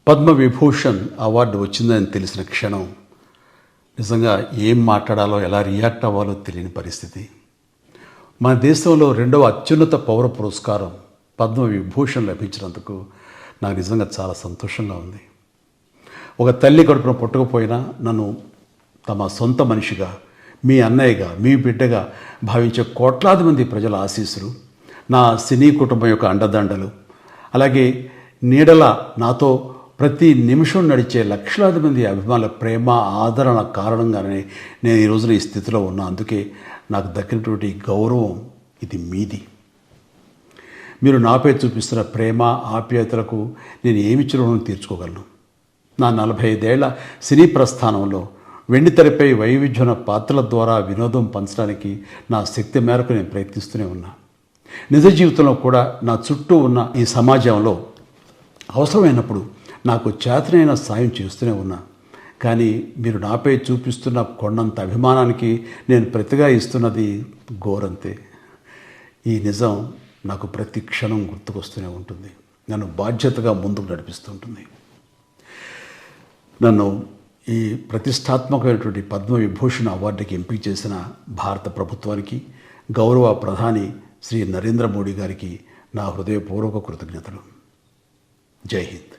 Padma Vibhushan award వచ్చిందని తెలిసిన క్షణం నిజంగా ఏం మాట్లాడాలో ఎలా రియాక్ట్ అవ్వాలో తెలియని పరిస్థితి. మన దేశంలో రెండవ అత్యున్నత పౌర పురస్కారం పద్మవిభూషణ్ లభించినందుకు నాకు నిజంగా చాలా సంతోషంగా ఉంది. ఒక తల్లి కడుపున పుట్టకపోయినా నన్ను తమ సొంత మనిషిగా, మీ అన్నయ్యగా, మీ బిడ్డగా భావించే కోట్లాది మంది ప్రజల ఆశీస్సులు, నా సినీ కుటుంబం యొక్క అండదండలు, అలాగే నీడల నాతో ప్రతి నిమిషం నడిచే లక్షలాది మంది అభిమానుల ప్రేమ, ఆదరణ కారణంగానే నేను ఈ రోజున ఈ స్థితిలో ఉన్నా. అందుకే నాకు దక్కినటువంటి గౌరవం ఇది మీది. మీరు నాపై చూపిస్తున్న ప్రేమ, ఆప్యాయతలకు నేను ఏమి రుణం తీర్చుకోగలను? నా 45 ఏళ్ల సినీ ప్రస్థానంలో వెండితెరపై వైవిధ్యమైన పాత్రల ద్వారా వినోదం పంచడానికి నా శక్తి మేరకు నేను ప్రయత్నిస్తూనే ఉన్నా. నిజ జీవితంలో కూడా నా చుట్టూ ఉన్న ఈ సమాజంలో అవసరమైనప్పుడు నాకు చేతనైన సాయం చేస్తూనే ఉన్నా. కానీ మీరు నాపై చూపిస్తున్న కొండంత అభిమానానికి నేను ప్రతిగా ఇస్తున్నది గోరంతే. ఈ నిజం నాకు ప్రతి క్షణం గుర్తుకొస్తూనే ఉంటుంది, నన్ను బాధ్యతగా ముందుకు నడిపిస్తుంటుంది. నన్ను ఈ ప్రతిష్టాత్మకమైనటువంటి పద్మవిభూషణ్ అవార్డుకి ఎంపిక చేసిన భారత ప్రభుత్వానికి, గౌరవ ప్రధాని శ్రీ నరేంద్ర మోడీ గారికి నా హృదయపూర్వక కృతజ్ఞతలు. జై హింద్.